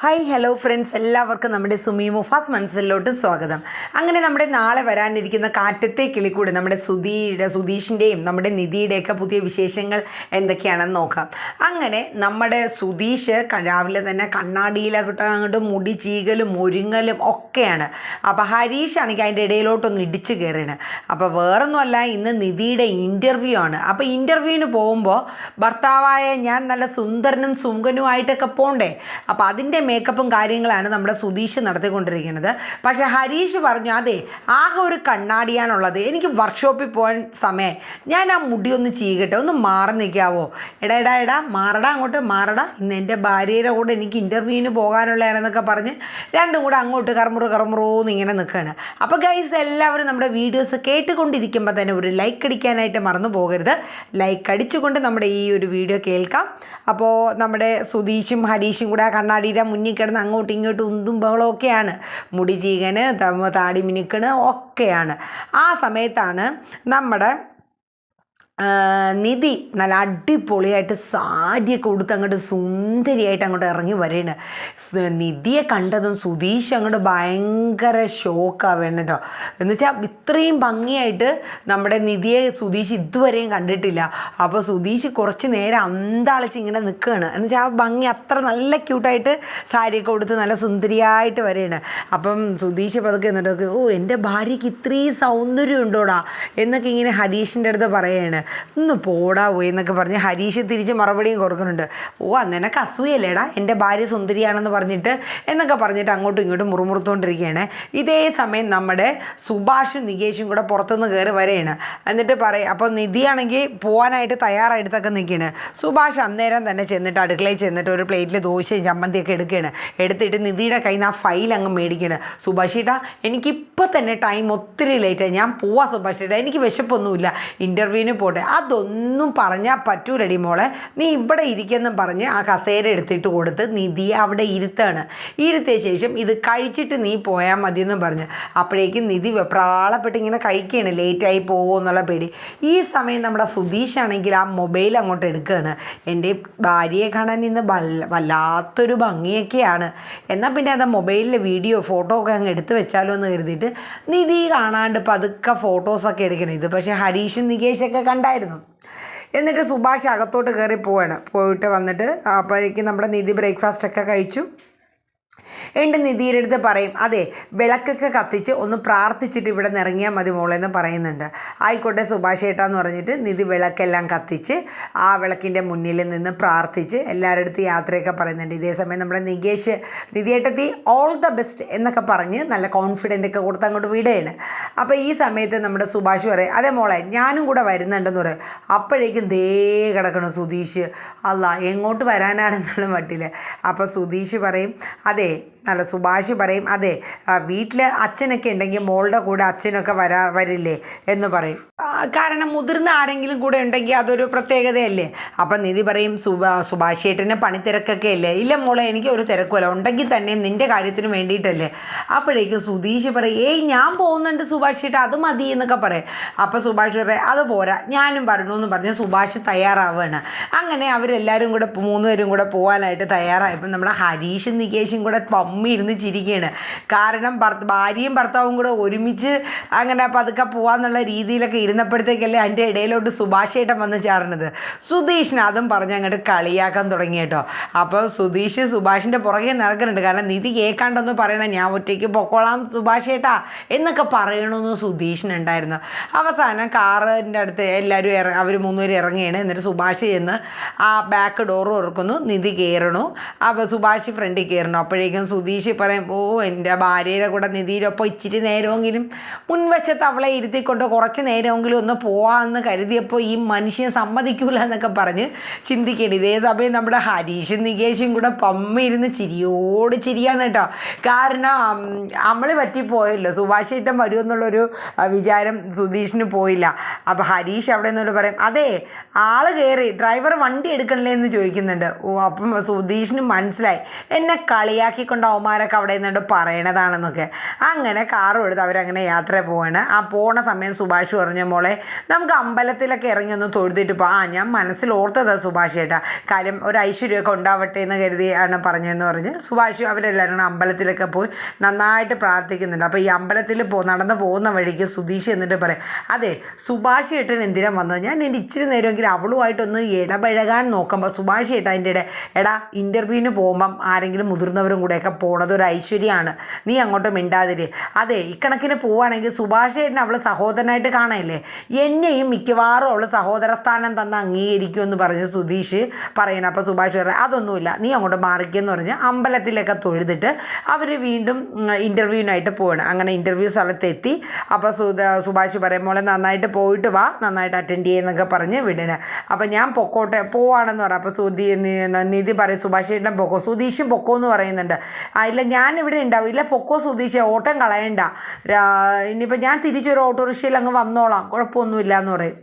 Hi hello friends, എല്ലാവർക്കും നമ്മുടെ സുമി മുഫാസ് മനസ്സിലോട്ട് സ്വാഗതം. അങ്ങനെ നമ്മുടെ നാളെ വരാനിരിക്കുന്ന കാറ്റത്തെ കിളിക്കൂടെ നമ്മുടെ സുധീഷിൻ്റെയും നമ്മുടെ നിധിയുടെയൊക്കെ പുതിയ വിശേഷങ്ങൾ എന്തൊക്കെയാണെന്ന് നോക്കാം. അങ്ങനെ നമ്മുടെ സുധീഷ് രാവിലെ തന്നെ കണ്ണാടിയിലങ്ങോട്ട് മുടി ചീകലും ഒരുങ്ങലും ഒക്കെയാണ്. അപ്പോൾ ഹരീഷ് ആണെങ്കിൽ അതിൻ്റെ ഇടയിലോട്ടൊന്ന് ഇടിച്ച് കയറിയാണ്. അപ്പോൾ വേറൊന്നുമല്ല, ഇന്ന് നിധിയുടെ ഇൻ്റർവ്യൂ ആണ്. അപ്പോൾ ഇൻ്റർവ്യൂവിന് പോകുമ്പോൾ ഭർത്താവായ ഞാൻ നല്ല സുന്ദരനും സുങ്കനുമായിട്ടൊക്കെ പോകണ്ടേ. അപ്പോൾ അതിൻ്റെ മേക്കപ്പും കാര്യങ്ങളാണ് നമ്മുടെ സുധീഷ് നടത്തിക്കൊണ്ടിരിക്കുന്നത്. പക്ഷേ ഹരീഷ് പറഞ്ഞു, അതെ ആകെ ഒരു കണ്ണാടിയാനുള്ളത്, എനിക്ക് വർക്ക്ഷോപ്പിൽ പോകാൻ സമയം, ഞാൻ ആ മുടി ഒന്ന് ചീകട്ടെ, ഒന്ന് മാറി നിൽക്കാവോ? എടാ മാറടാ, അങ്ങോട്ട് മാറടാ, ഇന്ന് എൻ്റെ ഭാര്യയുടെ കൂടെ എനിക്ക് ഇൻ്റർവ്യൂവിന് പോകാനുള്ളതാണെന്നൊക്കെ പറഞ്ഞ് രണ്ടും കൂടെ അങ്ങോട്ട് കറമുറോന്ന് ഇങ്ങനെ നിൽക്കുകയാണ്. അപ്പോൾ ഗൈസ്, എല്ലാവരും നമ്മുടെ വീഡിയോസ് കേട്ടുകൊണ്ടിരിക്കുമ്പോൾ തന്നെ ഒരു ലൈക്ക് അടിക്കാനായിട്ട് മറന്നു പോകരുത്. ലൈക്ക് അടിച്ചുകൊണ്ട് നമ്മുടെ ഈ ഒരു വീഡിയോ കേൾക്കാം. അപ്പോൾ നമ്മുടെ സുധീഷും ഹരീഷും കൂടെ ആ കണ്ണാടിയുടെ മുന്നിൽ കിടന്ന് അങ്ങോട്ടും ഇങ്ങോട്ടും ഉന്തും ബഹളമൊക്കെയാണ്. മുടി ചീകന്, താടി മിനുക്കണ് ഒക്കെയാണ്. ആ സമയത്താണ് നമ്മുടെ നിധി നല്ല അടിപൊളിയായിട്ട് സാരിയൊക്കെ കൊടുത്ത് അങ്ങോട്ട് സുന്ദരിയായിട്ട് അങ്ങോട്ട് ഇറങ്ങി വരേണ്. നിധിയെ കണ്ടതും സുധീഷ് അങ്ങോട്ട് ഭയങ്കര ഷോക്കാവേണം കേട്ടോ. എന്ന് വെച്ചാൽ ഇത്രയും ഭംഗിയായിട്ട് നമ്മുടെ നിധിയെ സുധീഷ് ഇതുവരെയും കണ്ടിട്ടില്ല. അപ്പോൾ സുധീഷ് കുറച്ച് നേരം അന്താളിച്ച് ഇങ്ങനെ നിൽക്കുകയാണ്. എന്ന് വെച്ചാൽ ആ ഭംഗി അത്ര നല്ല ക്യൂട്ടായിട്ട് സാരിയൊക്കെ കൊടുത്ത് നല്ല സുന്ദരിയായിട്ട് വരേണ്. അപ്പം സുധീഷ് പതുക്കെ എന്നിട്ടൊക്കെ, ഓ എൻ്റെ ഭാര്യയ്ക്ക് ഇത്രയും സൗന്ദര്യം ഉണ്ടോടാ എന്നൊക്കെ ഇങ്ങനെ ഹരീഷിൻ്റെ അടുത്ത് പറയുകയാണ്. ഒന്ന് പോടാ പോയി എന്നൊക്കെ പറഞ്ഞ് ഹരീഷ് തിരിച്ച് മറുപടിയും കൊടുക്കുന്നുണ്ട്. ഓ നിനക്ക് അസൂയല്ലേടാ എൻ്റെ ഭാര്യ സുന്ദരിയാണെന്ന് പറഞ്ഞിട്ട് എന്നൊക്കെ പറഞ്ഞിട്ട് അങ്ങോട്ടും ഇങ്ങോട്ടും മുറുമുറുത്തുകൊണ്ടിരിക്കുകയാണ്. ഇതേ സമയം നമ്മുടെ സുഭാഷും നികേഷും കൂടെ പുറത്തുനിന്ന് കയറി വരെയാണ്. എന്നിട്ട് പറയും, അപ്പോൾ നിധിയാണെങ്കിൽ പോകാനായിട്ട് തയ്യാറായിട്ടൊക്കെ നിൽക്കുകയാണ്. സുഭാഷ് അന്നേരം തന്നെ ചെന്നിട്ട് അടുക്കളയിൽ ചെന്നിട്ട് ഒരു പ്ലേറ്റിൽ ദോശയും ചമ്മന്തിയൊക്കെ എടുക്കുകയാണ്. എടുത്തിട്ട് നിധിയുടെ കയ്യിൽ നിന്ന് ആ ഫയൽ അങ്ങ് മേടിക്കുകയാണ്. സുഭാഷേട്ടാ, എനിക്കിപ്പോൾ തന്നെ ടൈം ഒത്തിരി ലേറ്റായി, ഞാൻ പോവാ സുഭാഷേട്ടാ, എനിക്ക് വിശപ്പൊന്നുമില്ല, ഇൻ്റർവ്യൂവിന് പോട്ടെ. അതൊന്നും പറഞ്ഞാൽ പറ്റൂലടി മോളെ, നീ ഇവിടെ ഇരിക്കുമെന്നും പറഞ്ഞ് ആ കസേര എടുത്തിട്ട് കൊടുത്ത് നിധിയെ അവിടെ ഇരുത്തിയ ശേഷം ഇത് കഴിച്ചിട്ട് നീ പോയാൽ മതിയെന്ന് പറഞ്ഞ്. അപ്പോഴേക്കും നിധി വെപ്രാളപ്പെട്ട് ഇങ്ങനെ കഴിക്കുകയാണ്, ലേറ്റായി പോകുമോ എന്നുള്ള പേടി. ഈ സമയം നമ്മുടെ സുധീഷാണെങ്കിൽ ആ മൊബൈൽ അങ്ങോട്ട് എടുക്കുകയാണ്. എൻ്റെ ഭാര്യയെ കാണാൻ ഇന്ന് വല്ലാത്തൊരു ഭംഗിയൊക്കെയാണ്, എന്നാൽ പിന്നെ അത് മൊബൈലിലെ വീഡിയോ ഫോട്ടോ ഒക്കെ അങ്ങ് എടുത്ത് വെച്ചാലോ എന്ന് കരുതിയിട്ട് നിധി കാണാണ്ട് പതുക്കെ ഫോട്ടോസൊക്കെ എടുക്കണം. ഇത് പക്ഷേ ഹരീഷും നികേഷൊക്കെ കണ്ടായിരുന്നു. എന്നിട്ട് സുഭാഷ് അകത്തോട്ട് കയറി പോയിട്ട് വന്നിട്ട് അപ്പോഴേക്കും നമ്മുടെ നിധി ബ്രേക്ക്ഫാസ്റ്റൊക്കെ കഴിച്ചു. എൻ്റെ നിധിയുടെ അടുത്ത് പറയും, അതെ വിളക്കൊക്കെ കത്തിച്ച് ഒന്ന് പ്രാർത്ഥിച്ചിട്ട് ഇവിടെ നിന്ന് ഇറങ്ങിയാൽ മതി മോളെന്ന് പറയുന്നുണ്ട്. ആയിക്കോട്ടെ സുഭാഷ് ഏട്ടാന്ന് പറഞ്ഞിട്ട് നിധി വിളക്കെല്ലാം കത്തിച്ച് ആ വിളക്കിൻ്റെ മുന്നിൽ നിന്ന് പ്രാർത്ഥിച്ച് എല്ലാവരുടെ അടുത്ത് യാത്രയൊക്കെ പറയുന്നുണ്ട്. ഇതേ സമയം നമ്മുടെ നിധിയേട്ടത്തി ഓൾ ദ ബെസ്റ്റ് എന്നൊക്കെ പറഞ്ഞ് നല്ല കോൺഫിഡൻ്റ് ഒക്കെ കൊടുത്ത് അങ്ങോട്ട് വിടുകയാണ്. അപ്പോൾ ഈ സമയത്ത് നമ്മുടെ സുഭാഷ് പറയും, അതെ മോളെ ഞാനും കൂടെ വരുന്നുണ്ടെന്ന് പറയും. അപ്പോഴേക്കും ദേ കിടക്കണം സുധീഷ്, അല്ല എങ്ങോട്ട് വരാനാണെന്നുള്ള മട്ടിൽ. അപ്പോൾ സുധീഷ് പറയും, അതെ നല്ല സുഭാഷ് പറയും, അതെ വീട്ടിൽ അച്ഛനൊക്കെ ഉണ്ടെങ്കിൽ മോളുടെ കൂടെ അച്ഛനൊക്കെ വരില്ലേ എന്ന് പറയും. കാരണം മുതിർന്ന ആരെങ്കിലും കൂടെ ഉണ്ടെങ്കിൽ അതൊരു പ്രത്യേകതയല്ലേ. അപ്പം നിധി പറയും, സുഭാഷ് ഏട്ടന് പണിത്തിരക്കൊക്കെ അല്ലേ. ഇല്ല മോളെ, എനിക്ക് ഒരു തിരക്കുമല്ല, ഉണ്ടെങ്കിൽ തന്നെയും നിൻ്റെ കാര്യത്തിന് വേണ്ടിയിട്ടല്ലേ. അപ്പോഴേക്കും സുധീഷ് പറയും, ഏയ് ഞാൻ പോകുന്നുണ്ട് സുഭാഷ് ഏട്ടൻ, അത് മതി എന്നൊക്കെ പറയും. അപ്പോൾ സുഭാഷ് പറയും, അത് പോരാ ഞാനും വരണു എന്ന് പറഞ്ഞ് സുഭാഷ് തയ്യാറാവുകയാണ്. അങ്ങനെ അവരെല്ലാവരും കൂടെ 3 പേരും കൂടെ പോകാനായിട്ട് തയ്യാറായപ്പോൾ നമ്മുടെ ഹരീഷും നികേഷും കൂടെ ഇരുന്ന് ചിരിക്കുകയാണ്. കാരണം ഭാര്യയും ഭർത്താവും കൂടെ ഒരുമിച്ച് അങ്ങനെ പതുക്കെ പോകാന്നുള്ള രീതിയിലൊക്കെ ഇരുന്നപ്പോഴത്തേക്കല്ലേ അതിൻ്റെ ഇടയിലോട്ട് സുഭാഷേട്ടൻ വന്ന് ചാടുന്നത്. സുധീഷിന് അതും പറഞ്ഞ് അങ്ങോട്ട് കളിയാക്കാൻ തുടങ്ങി കേട്ടോ. അപ്പോൾ സുധീഷ് സുഭാഷിൻ്റെ പുറകെ നടക്കുന്നുണ്ട്. കാരണം നിധി കേൾക്കാണ്ടൊന്ന് പറയണം, ഞാൻ ഒറ്റയ്ക്ക് പൊക്കോളാം സുഭാഷേട്ടാ എന്നൊക്കെ പറയണമെന്ന് സുധീഷിനുണ്ടായിരുന്നു. അവസാനം കാറിൻ്റെ അടുത്ത് എല്ലാവരും അവർ 3 പേരും ഇറങ്ങുകയാണ്. എന്നിട്ട് സുഭാഷ് ചെന്ന് ആ ബാക്ക് ഡോറ് തുറക്കുന്നു, നിധി കയറണു. അപ്പോൾ സുഭാഷ് ഫ്രണ്ടിൽ കയറണു. അപ്പോഴേക്കും സുധീഷ് പറയും, ഓ എൻ്റെ ഭാര്യയുടെ കൂടെ നിധിയിലൊപ്പം ഇച്ചിരി നേരമെങ്കിലും മുൻവശത്ത് അവളെ ഇരുത്തിക്കൊണ്ട് കുറച്ച് നേരമെങ്കിലും ഒന്ന് പോവാമെന്ന് കരുതിയപ്പോൾ ഈ മനുഷ്യൻ സമ്മതിക്കൂല എന്നൊക്കെ പറഞ്ഞ് ചിന്തിക്കണം. ഇതേ സമയം നമ്മുടെ ഹരീഷും നികേഷും കൂടെ ഇരുന്ന് ചിരിയോട് ചിരിയാണ് കേട്ടോ. കാരണം അമ്മള് പറ്റിപ്പോയല്ലോ, സുഭാഷ് ഏട്ടൻ വരുമെന്നുള്ളൊരു വിചാരം സുധീഷിന് പോയില്ല. അപ്പോൾ ഹരീഷ് അവിടെ നിന്നോട് പറയും, അതെ ആള് കയറി, ഡ്രൈവർ വണ്ടി എടുക്കണില്ലേ എന്ന് ചോദിക്കുന്നുണ്ട്. ഓ അപ്പം സുധീഷിന് മനസ്സിലായി എന്നെ കളിയാക്കിക്കൊണ്ട് അവന്മാരൊക്കെ അവിടെ നിന്നുകൊണ്ട് പറയണതാണെന്നൊക്കെ. അങ്ങനെ കാറും എടുത്ത് അവരങ്ങനെ യാത്ര പോവാണ്. ആ പോണ സമയം സുഭാഷ് പറഞ്ഞു, മോളെ നമുക്ക് അമ്പലത്തിലൊക്കെ ഇറങ്ങി ഒന്ന് തൊഴുതിട്ട് ഞാൻ മനസ്സിൽ ഓർത്തതാ സുഭാഷ് ചേട്ടാ, കാര്യം ഒരു ഐശ്വര്യമൊക്കെ ഉണ്ടാവട്ടെ എന്ന് കരുതിയാണ് പറഞ്ഞതെന്ന് പറഞ്ഞ് സുഭാഷ് അവരെല്ലാവരും അമ്പലത്തിലൊക്കെ പോയി നന്നായിട്ട് പ്രാർത്ഥിക്കുന്നുണ്ട്. അപ്പോൾ ഈ അമ്പലത്തിൽ നടന്നു പോകുന്ന വഴിക്ക് സുധീഷ് എന്നിട്ട് പറയും, അതെ സുഭാഷ് ചേട്ടൻ എന്തിനാ വന്നത്, ഞാൻ എൻ്റെ ഇച്ചിരി നേരമെങ്കിലും അവളുമായിട്ടൊന്ന് ഇടപഴകാൻ നോക്കുമ്പോൾ സുഭാഷ് ചേട്ടാ എൻ്റെ എടാ ഇൻ്റർവ്യൂവിന് പോകുമ്പം ആരെങ്കിലും മുതിർന്നവരും കൂടെയൊക്കെ പോണത് ഒരു ഐശ്വര്യമാണ്, നീ അങ്ങോട്ട് മിണ്ടാതിരി. അതെ ഇക്കണക്കിന് പോവുകയാണെങ്കിൽ സുഭാഷ് ചേട്ടൻ അവൾ സഹോദരനായിട്ട് കാണാനില്ലേ, എന്നെയും മിക്കവാറും അവൾ സഹോദര സ്ഥാനം തന്ന് അംഗീകരിക്കുമെന്ന് പറഞ്ഞ് സുധീഷ് പറയണം. അപ്പോൾ സുഭാഷ് പറയാം അതൊന്നുമില്ല, നീ അങ്ങോട്ട് മാറിക്കെന്ന് പറഞ്ഞ് അമ്പലത്തിലൊക്കെ തൊഴുതിട്ട് അവർ വീണ്ടും ഇൻ്റർവ്യൂവിനായിട്ട് പോവാണ്. അങ്ങനെ ഇൻ്റർവ്യൂ സ്ഥലത്തെത്തി. അപ്പോൾ സുഭാഷ് പറയും, മോളെ നന്നായിട്ട് പോയിട്ട് വാ, നന്നായിട്ട് അറ്റൻഡ് ചെയ്യുന്നൊക്കെ പറഞ്ഞ് വിടണ. അപ്പോൾ ഞാൻ പോവാണെന്ന് പറയാം. അപ്പോൾ നിധി പറയും സുഭാഷ് ചേട്ടൻ പൊക്കോ, സുധീഷും പൊക്കോ എന്ന് പറയുന്നുണ്ട്. ഇല്ല ഞാനിവിടെ ഉണ്ടാവും, ഇല്ല പൊക്കോ സുധീഷ്, ഓട്ടം കളയണ്ട, ഇനിയിപ്പോൾ ഞാൻ തിരിച്ചൊരു ഓട്ടോറിക്ഷയിൽ അങ്ങ് വന്നോളാം, കുഴപ്പമൊന്നുമില്ല എന്ന് പറയും.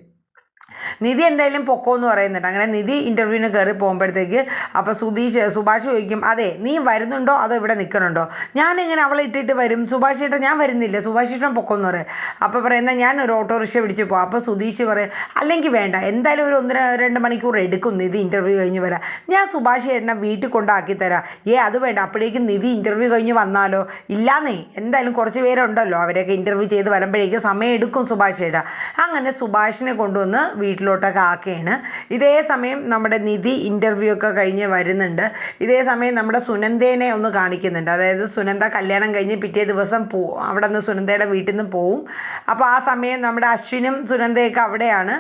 നിധി എന്തായാലും പൊക്കോ എന്ന് പറയുന്നുണ്ട്. അങ്ങനെ നിധി ഇൻ്റർവ്യൂവിന് കയറി പോകുമ്പോഴത്തേക്ക് അപ്പോൾ സുഭാഷ് ചോദിക്കും, അതെ നീ വരുന്നുണ്ടോ അതോ ഇവിടെ നിൽക്കണുണ്ടോ, ഞാനിങ്ങനെ അവളെ ഇട്ടിട്ട് വരും, സുഭാഷ് ചേട്ടൻ ഞാൻ വരുന്നില്ല, സുഭാഷ് ചേട്ടൻ പൊക്കോ എന്ന് പറയും. അപ്പോൾ പറയുന്നത് ഞാൻ ഒരു ഓട്ടോറിക്ഷ പിടിച്ച് പോകാം. അപ്പോൾ സുധീഷ് പറയും, അല്ലെങ്കിൽ വേണ്ട, എന്തായാലും ഒരു 1-2 മണിക്കൂർ എടുക്കും നിധി ഇൻ്റർവ്യൂ കഴിഞ്ഞ് വരാം, ഞാൻ സുഭാഷ് ചേട്ടനെ വീട്ടിൽ കൊണ്ടാക്കി തരാം. അത് വേണ്ട, അപ്പോഴേക്കും നിധി ഇൻ്റർവ്യൂ കഴിഞ്ഞ് വന്നാലോ, ഇല്ലാന്നേ എന്തായാലും കുറച്ച് പേരുണ്ടല്ലോ, അവരൊക്കെ ഇൻ്റർവ്യൂ ചെയ്ത് വരുമ്പോഴേക്കും സമയം എടുക്കും സുഭാഷ് ചേട്ടാ. അങ്ങനെ സുഭാഷിനെ കൊണ്ടുവന്ന് വീട്ടിലോട്ടൊക്കെ ആക്കുകയാണ്. ഇതേ സമയം നമ്മുടെ നിധി ഇൻ്റർവ്യൂ ഒക്കെ കഴിഞ്ഞ് വരുന്നുണ്ട്. ഇതേ സമയം നമ്മുടെ സുനന്ദേനെ ഒന്ന് കാണിക്കുന്നുണ്ട്. അതായത് സുനന്ദ കല്യാണം കഴിഞ്ഞ് പിറ്റേ ദിവസം അവിടെ നിന്ന് സുനന്ദയുടെ വീട്ടിൽ നിന്ന് പോവും. അപ്പോൾ ആ സമയം നമ്മുടെ അശ്വിനും സുനന്ദയൊക്കെ അവിടെയാണ്.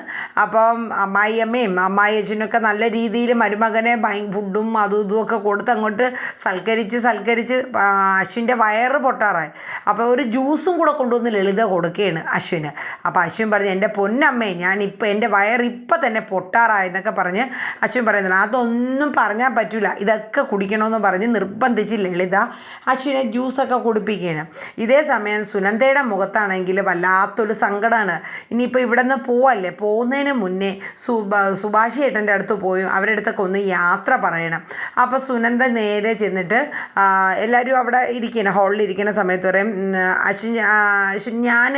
അപ്പം അമ്മായിയമ്മയും അമ്മായി അച്ഛനൊക്കെ നല്ല രീതിയിൽ മരുമകനെ ഫുഡും അതും ഇതുമൊക്കെ കൊടുത്ത് അങ്ങോട്ട് സൽക്കരിച്ച് അശ്വിൻ്റെ വയറ് പൊട്ടാറായി. അപ്പോൾ ഒരു ജ്യൂസും കൂടെ കൊണ്ടുവന്ന് ലളിത കൊടുക്കുകയാണ് അശ്വിന്. അപ്പോൾ അശ്വിൻ പറഞ്ഞു, എൻ്റെ പൊന്നമ്മേ ഞാനിപ്പോൾ എൻ്റെ വയറിപ്പോൾ തന്നെ പൊട്ടാറായെന്നൊക്കെ പറഞ്ഞ് അശ്വിൻ പറയുന്നുണ്ട്. അതൊന്നും പറഞ്ഞാൽ പറ്റില്ല, ഇതൊക്കെ കുടിക്കണമെന്ന് പറഞ്ഞ് നിർബന്ധിച്ച് ലളിത അശ്വിനെ ജ്യൂസൊക്കെ കുടിപ്പിക്കുകയാണ്. ഇതേ സമയം സുനന്ദയുടെ മുഖത്താണെങ്കിൽ വല്ലാത്തൊരു സങ്കടമാണ്. ഇനിയിപ്പോൾ ഇവിടെ നിന്ന് പോവല്ലേ, പോകുന്നതിന് മുന്നേ സുഭാഷ് ഏട്ടൻ്റെ അടുത്ത് പോയി അവരുടെ അടുത്തൊക്കെ ഒന്ന് യാത്ര പറയണം. അപ്പോൾ സുനന്ദ നേരെ ചെന്നിട്ട് എല്ലാവരും അവിടെ ഇരിക്കണം, ഹാളിൽ ഇരിക്കുന്ന സമയത്ത് പറയും, അശ്വിൻ ഞാൻ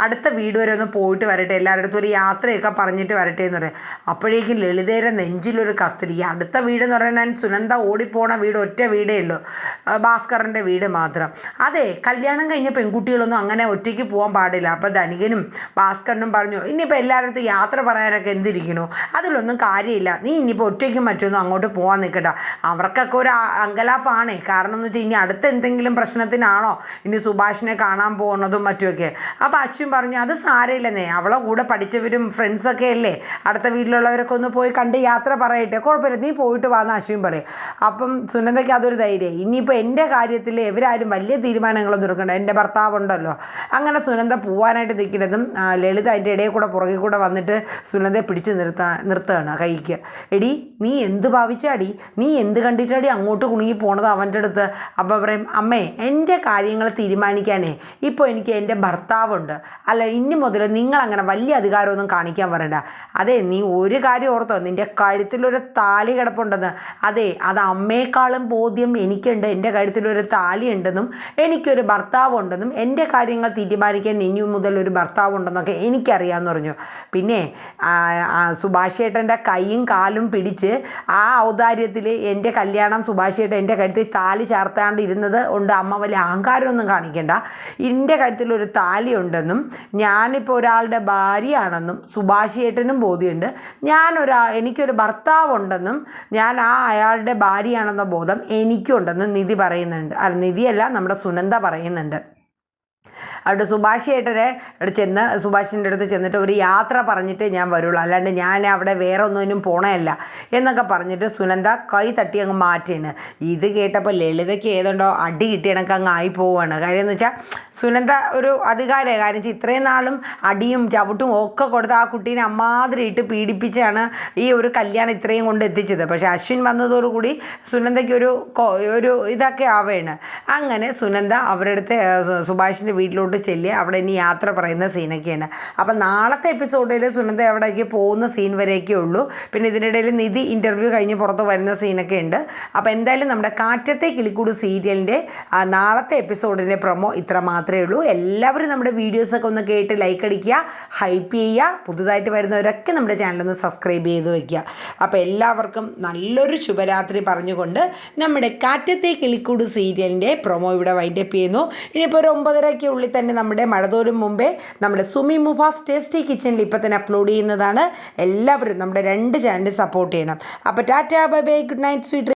അടുത്ത വീട് വരെ ഒന്ന് പോയിട്ട് വരട്ടെ, എല്ലാവരുടെ അടുത്തും ഒരു യാത്രയൊക്കെ പറഞ്ഞിട്ട് വരട്ടെ എന്ന് പറയും. അപ്പോഴേക്കും ലളിതയുടെ നെഞ്ചിലൊരു കത്തിൽ. ഈ അടുത്ത വീടെന്ന് പറഞ്ഞാൽ സുനന്ദ ഓടിപ്പോണ വീട് ഒറ്റ വീടേ ഉള്ളൂ, ഭാസ്കറിൻ്റെ വീട് മാത്രം. അതെ കല്യാണം കഴിഞ്ഞ പെൺകുട്ടികളൊന്നും അങ്ങനെ ഒറ്റയ്ക്ക് പോകാൻ പാടില്ല. അപ്പോൾ ധനികനും ഭാസ്കരനും പറഞ്ഞു, ഇനിയിപ്പോൾ എല്ലാവരുടെ യാത്ര പറയാനൊക്കെ എന്തിരിക്കണോ, അതിലൊന്നും കാര്യമില്ല, നീ ഇനിയിപ്പോൾ ഒറ്റയ്ക്കും മറ്റൊന്നും അങ്ങോട്ട് പോകാൻ നിൽക്കണ്ട. അവർക്കൊക്കെ ഒരു അങ്കലാപ്പാണേ, കാരണം എന്ന് വെച്ചാൽ ഇനി അടുത്ത എന്തെങ്കിലും പ്രശ്നത്തിനാണോ ഇനി സുഭാഷിനെ കാണാൻ പോകുന്നതും മറ്റുമൊക്കെ. അപ്പോൾ അശ്വിൻ പറഞ്ഞു, അത് സാരമില്ലെന്നേ, അവളെ കൂടെ പഠിച്ചവരും ഫ്രണ്ട്സൊക്കെ അല്ലേ, അടുത്ത വീട്ടിലുള്ളവരൊക്കെ ഒന്ന് പോയി കണ്ട് യാത്ര പറയട്ടെ, കുഴപ്പമില്ല, നീ പോയിട്ട് വന്ന് അശ്വിൻ പറയും. അപ്പം സുനന്ദയ്ക്ക് അതൊരു ധൈര്യം, ഇനിയിപ്പോൾ എൻ്റെ കാര്യത്തിൽ ഇവരാരും വലിയ തീരുമാനങ്ങളൊന്നും എടുക്കണ്ട, എൻ്റെ ഭർത്താവുണ്ടല്ലോ. അങ്ങനെ സുനന്ദ പോവാനായിട്ട് നിൽക്കുന്നതും ലളിത അതിൻ്റെ ഇടയിൽ കൂടെ പുറകിൽ കൂടെ വന്നിട്ട് സുനന്ദയെ പിടിച്ച് നിർത്തുകയാണ് കൈക്ക്. എടി നീ എന്ത് ഭാവിച്ചാടി, നീ എന്ത് കണ്ടിട്ടാടി അങ്ങോട്ട് കുണുങ്ങി പോണത് അവൻ്റെ അടുത്ത്. അപ്പോൾ പറയും, അമ്മേ എൻ്റെ കാര്യങ്ങൾ തീരുമാനിക്കാനേ ഇപ്പോൾ എനിക്ക് എൻ്റെ ഭർത്താവുണ്ട്, അല്ല ഇനി മുതൽ നിങ്ങളങ്ങനെ വലിയ അധികാരമൊന്നും കാണിക്കാൻ പറയണ്ട. അതെ നീ ഒരു കാര്യം ഓർത്തോ, നിൻ്റെ കഴുത്തിലൊരു താലി കിടപ്പുണ്ടെന്ന്. അതെ അത് അമ്മയെക്കാളും ബോധ്യം എനിക്കുണ്ട്, എൻ്റെ കഴുത്തിലൊരു താലി ഉണ്ടെന്നും എനിക്കൊരു ഭർത്താവുണ്ടെന്നും എൻ്റെ കാര്യങ്ങൾ തീരുമാനിക്കാൻ ഇനി മുതൽ ഒരു ഭർത്താവുണ്ടെന്നൊക്കെ എനിക്കറിയാമെന്ന് പറഞ്ഞു. പിന്നെ സുഭാഷ് ഏട്ടൻ്റെ കൈയും കാലും പിടിച്ച് ആ ഔദാര്യത്തിൽ എൻ്റെ കല്യാണം സുഭാഷ് ഏട്ടൻ എൻ്റെ കഴുത്തിൽ താലി ചേർത്താണ്ട് ഇരുന്നത് കൊണ്ട് അമ്മ വലിയ അഹങ്കാരമൊന്നും കാണിക്കണ്ട. എൻ്റെ കഴുത്തിലൊരു താലി ഉണ്ടെന്നും ഞാനിപ്പോൾ ഒരാളുടെ ഭാര്യയാണെന്നും സുഭാഷ് ഏട്ടനും ബോധ്യമുണ്ട്. എനിക്കൊരു ഭർത്താവുണ്ടെന്നും ഞാൻ അയാളുടെ ഭാര്യയാണെന്ന ബോധം എനിക്കുണ്ടെന്നും നിധി പറയുന്നുണ്ട്. നിധിയല്ല, നമ്മുടെ സുനന്ദ പറയുന്നുണ്ട്. അവിടെ സുഭാഷ് ഏട്ടനെ സുഭാഷിൻ്റെ അടുത്ത് ചെന്നിട്ട് ഒരു യാത്ര പറഞ്ഞിട്ട് ഞാൻ വരുള്ളൂ, അല്ലാണ്ട് ഞാൻ അവിടെ വേറെ ഒന്നിനും പോണയല്ല എന്നൊക്കെ പറഞ്ഞിട്ട് സുനന്ദ കൈ തട്ടി അങ്ങ് മാറ്റിയാണ്. ഇത് കേട്ടപ്പോൾ ലളിതയ്ക്ക് ഏതുണ്ടോ അടി കിട്ടിയണക്ക് അങ്ങ് ആയി പോവുകയാണ്. കാര്യം എന്ന് വെച്ചാൽ സുനന്ദ ഒരു അധികാരമായി. കാരണം ഇത്രയും നാളും അടിയും ചവിട്ടും ഒക്കെ കൊടുത്ത് ആ കുട്ടീനെ അമ്മാതിരി ഇട്ട് പീഡിപ്പിച്ചാണ് ഈ ഒരു കല്യാണം ഇത്രയും കൊണ്ട് എത്തിച്ചത്. പക്ഷേ അശ്വിൻ വന്നതോടുകൂടി സുനന്ദയ്ക്ക് ഒരു ഇതൊക്കെ ആവുകയാണ്. അങ്ങനെ സുനന്ദ അവരുടെ അടുത്ത് സുഭാഷിൻ്റെ വീട്ടിലോട്ട് ചെല്ലുക. അവിടെ ഇനി യാത്ര പറയുന്ന സീനൊക്കെയാണ്. അപ്പം നാളത്തെ എപ്പിസോഡിൽ സുനന്ദ അവിടേക്ക് പോകുന്ന സീൻ വരെയൊക്കെ ഉള്ളൂ. പിന്നെ ഇതിനിടയിൽ നിധി ഇൻ്റർവ്യൂ കഴിഞ്ഞ് പുറത്ത് വരുന്ന സീനൊക്കെ ഉണ്ട്. അപ്പോൾ എന്തായാലും നമ്മുടെ കാറ്റത്തെ കിളിക്കൂട് സീരിയലിൻ്റെ നാളത്തെ എപ്പിസോഡിൻ്റെ പ്രൊമോ ഇത്ര മാത്രമേ ഉള്ളൂ. എല്ലാവരും നമ്മുടെ വീഡിയോസൊക്കെ ഒന്ന് കേട്ട് ലൈക്ക് അടിക്കുക, ഹൈപ്പ് ചെയ്യുക. പുതുതായിട്ട് വരുന്നവരൊക്കെ നമ്മുടെ ചാനലൊന്ന് സബ്സ്ക്രൈബ് ചെയ്ത് വയ്ക്കുക. അപ്പോൾ എല്ലാവർക്കും നല്ലൊരു ശുഭരാത്രി പറഞ്ഞുകൊണ്ട് നമ്മുടെ കാറ്റത്തെ കിളിക്കൂട് സീരിയലിൻ്റെ പ്രൊമോ ഇവിടെ വൈൻഡപ്പ് ചെയ്യുന്നു. ഇനിയിപ്പോൾ ഒരു 9:30 ഉള്ളിൽ തന്നെ നമ്മുടെ മഴതോരും മുമ്പേ നമ്മുടെ സുമി മുഫാസ് ടേസ്റ്റി കിച്ചണിൽ ഇപ്പോൾ തന്നെ അപ്ലോഡ് ചെയ്യുന്നതാണ്. എല്ലാവരും നമ്മുടെ 2 ചാനൽ സപ്പോർട്ട് ചെയ്യണം. അപ്പോൾ tata bye bye, good night, sweet.